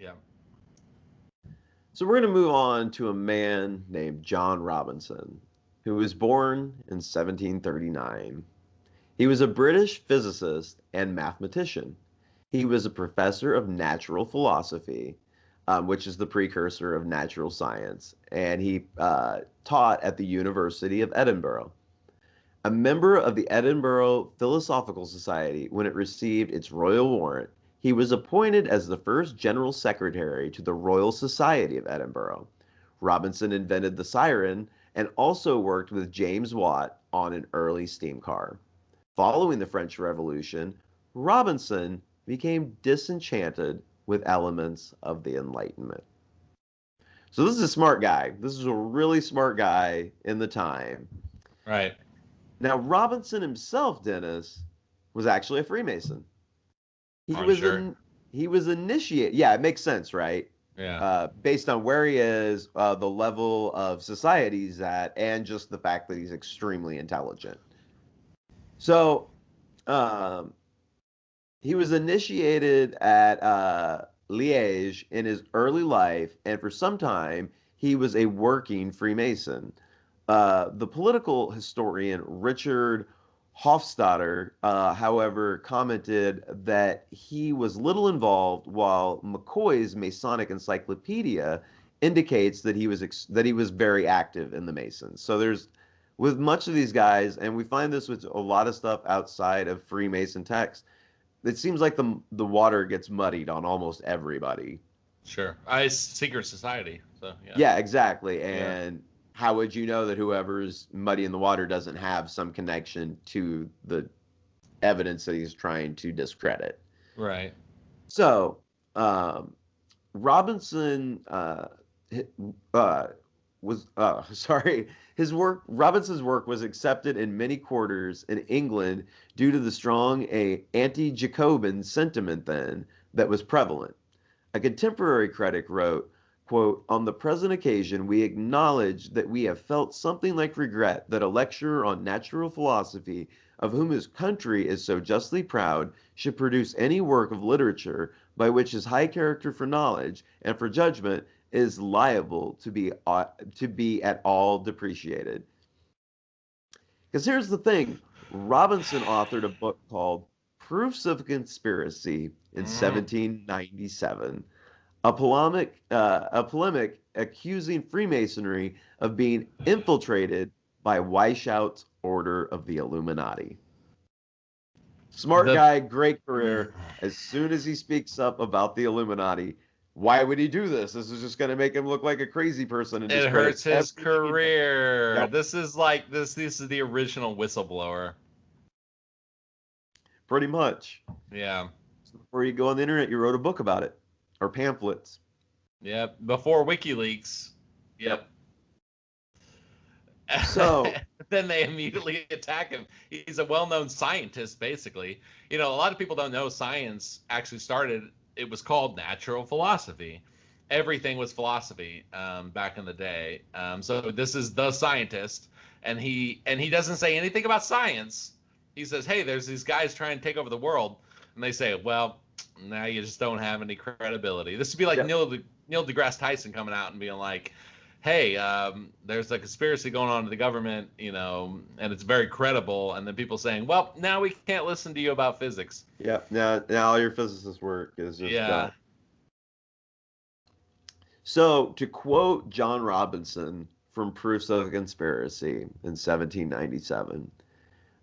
Yeah. So we're going to move on to a man named John Robinson, who was born in 1739. He was a British physicist and mathematician. He was a professor of natural philosophy, which is the precursor of natural science, and he taught at the University of Edinburgh. A member of the Edinburgh Philosophical Society when it received its royal warrant, he was appointed as the first general secretary to the Royal Society of Edinburgh. Robinson invented the siren and also worked with James Watt on an early steam car. Following the French Revolution, Robinson became disenchanted with elements of the Enlightenment. So this is a smart guy. This is a really smart guy in the time. Right. Now, Robinson himself, Dennis, was actually a Freemason. He Are you was sure? in he was initiated. Yeah, it makes sense, right? Yeah. Based on where he is, the level of society he's at, and just the fact that he's extremely intelligent. So, um, he was initiated at Liège in his early life, and for some time he was a working Freemason. The political historian Richard Hofstadter, however, commented that he was little involved, while McCoy's Masonic Encyclopedia indicates that he was very active in the Masons. So there's with much of these guys, and we find this with a lot of stuff outside of Freemason texts. It seems like the water gets muddied on almost everybody. Sure. It's secret society. So yeah. Yeah, exactly. Yeah. And how would you know that whoever's muddying the water doesn't have some connection to the evidence that he's trying to discredit? Right. So, um, Robinson uh, was sorry. His work, Robinson's work, was accepted in many quarters in England due to the strong anti-Jacobin sentiment then that was prevalent. A contemporary critic wrote, quote, "On the present occasion, we acknowledge that we have felt something like regret that a lecturer on natural philosophy, of whom his country is so justly proud, should produce any work of literature by which his high character for knowledge and for judgment is liable to be at all depreciated." Because here's the thing, Robinson authored a book called Proofs of Conspiracy in Mm. 1797, a polemic accusing Freemasonry of being infiltrated by Weishaupt's Order of the Illuminati. Smart The guy, great career. As soon as he speaks up about the Illuminati, why would he do this? This is just going to make him look like a crazy person and it discredit hurts his everything he does. career. Yep, This is like this. This is the original whistleblower. pretty much. Yeah. So before you go on the internet, you wrote a book about it or pamphlets. Yep. Before WikiLeaks. Yep. Yep. So, Then they immediately attack him. He's a well-known scientist, basically. You know, a lot of people don't know science actually started. It was called natural philosophy. Everything was philosophy back in the day. So this is the scientist, and he doesn't say anything about science. He says, "Hey, there's these guys trying to take over the world," and they say, "Well, now you just don't have any credibility." This would be like yep. Neil deGrasse Tyson coming out and being like, "Hey, there's a conspiracy going on in the government, and it's very credible." And then people saying, "Well, now we can't listen to you about physics." Yeah, now all your physicist work is just done. Yeah. So, to quote John Robinson from Proofs of a Conspiracy in 1797,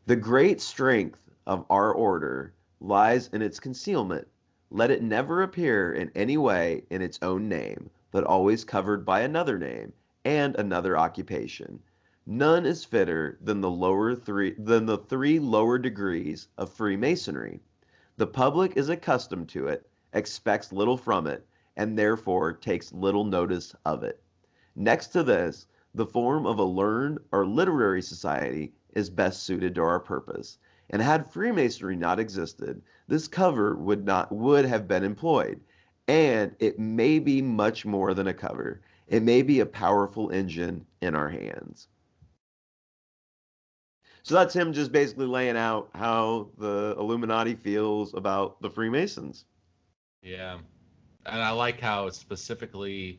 "The great strength of our order lies in its concealment. Let it never appear in any way in its own name, but always covered by another name and another occupation. None is fitter than the three lower degrees of Freemasonry. The public is accustomed to it, expects little from it, and therefore takes little notice of it. Next to this, the form of a learned or literary society is best suited to our purpose, and had Freemasonry not existed, this cover would have been employed, and it may be much more than a cover. It may be a powerful engine in our hands." So that's him just basically laying out how the Illuminati feels about the Freemasons. Yeah. And I like how specifically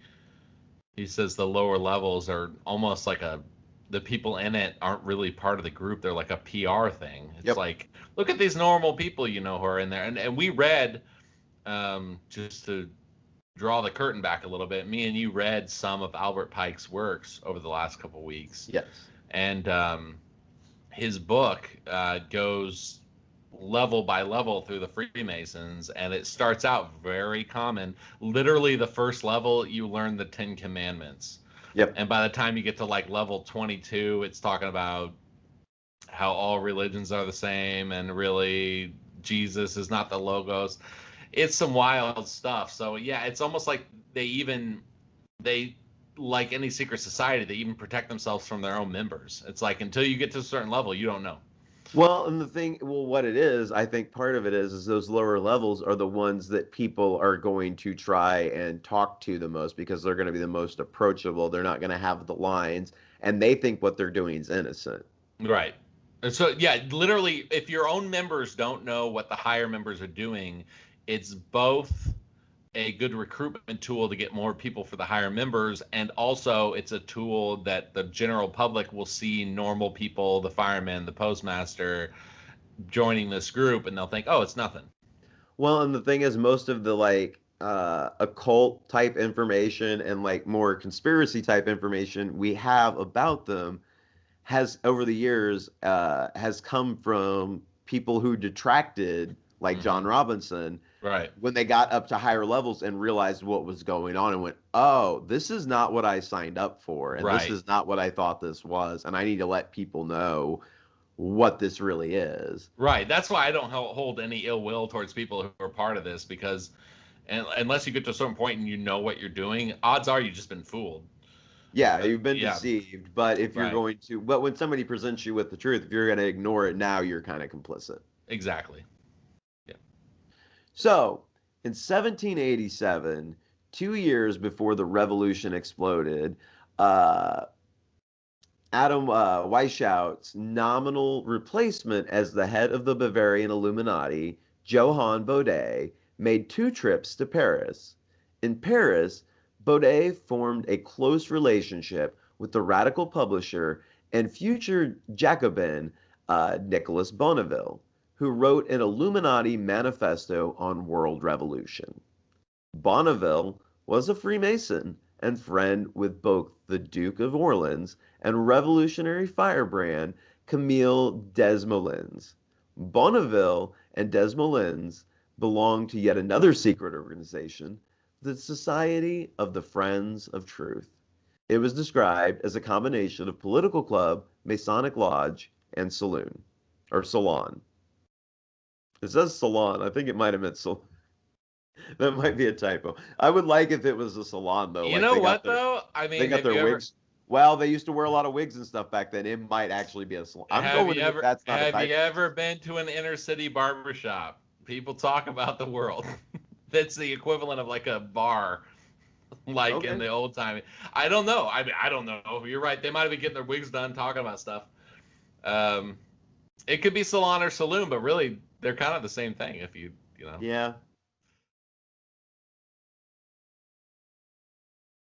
he says the lower levels are almost like the people in it aren't really part of the group. They're like a PR thing. It's Yep. like, look at these normal people, who are in there. And we read, just to draw the curtain back a little bit, me and you read some of Albert Pike's works over the last couple weeks. Yes. And his book goes level by level through the Freemasons, and it starts out very common. Literally, the first level, you learn the 10 Commandments. Yep. And by the time you get to like level 22, it's talking about how all religions are the same, and really Jesus is not the logos. It's some wild stuff. So yeah, it's almost like they like any secret society, they even protect themselves from their own members. It's like until you get to a certain level, you don't know. Well, and what it is, I think part of it is those lower levels are the ones that people are going to try and talk to the most because they're going to be the most approachable. They're not going to have the lines, and they think what they're doing is innocent. Right. And so yeah, literally, if your own members don't know what the higher members are doing, it's both a good recruitment tool to get more people for the higher members, and also it's a tool that the general public will see normal people, the fireman, the postmaster, joining this group, and they'll think, oh, it's nothing. Well, and the thing is, most of the occult type information and like more conspiracy type information we have about them has over the years has come from people who detracted, like John Robinson, right, when they got up to higher levels and realized what was going on and went, oh, this is not what I signed up for, and right, this is not what I thought this was, and I need to let people know what this really is. right. That's why I don't hold any ill will towards people who are part of this, because unless you get to a certain point and you know what you're doing, odds are you've just been fooled. Yeah, you've been Yeah. deceived, but if you're Right. going to, but when somebody presents you with the truth, if you're going to ignore it now, you're kind of complicit. Exactly. So, in 1787, 2 years before the revolution exploded, Adam Weishaupt's nominal replacement as the head of the Bavarian Illuminati, Johann Baudet, made 2 trips to Paris. In Paris, Baudet formed a close relationship with the radical publisher and future Jacobin Nicolas Bonneville, who wrote an Illuminati manifesto on world revolution. Bonneville was a Freemason and friend with both the Duke of Orleans and revolutionary firebrand Camille Desmoulins. Bonneville and Desmoulins belonged to yet another secret organization, the Society of the Friends of Truth. It was described as a combination of political club, Masonic lodge, and saloon, or salon. It says salon. I think it might have meant salon. That might be a typo. I would like if it was a salon, though. You Like know they what, got their, though? I mean, they got have their you ever, wigs. Well, they used to wear a lot of wigs and stuff back then. It might actually be a salon. I'm have going you with ever that's not a have you typo. ever been to an inner city barber shop? People talk about the world. That's the equivalent of like a bar, like Okay. in the old time. I don't know. I mean, I don't know. You're right. They might have been getting their wigs done, talking about stuff. It could be salon or saloon, but really, they're kind of the same thing. If you know. Yeah,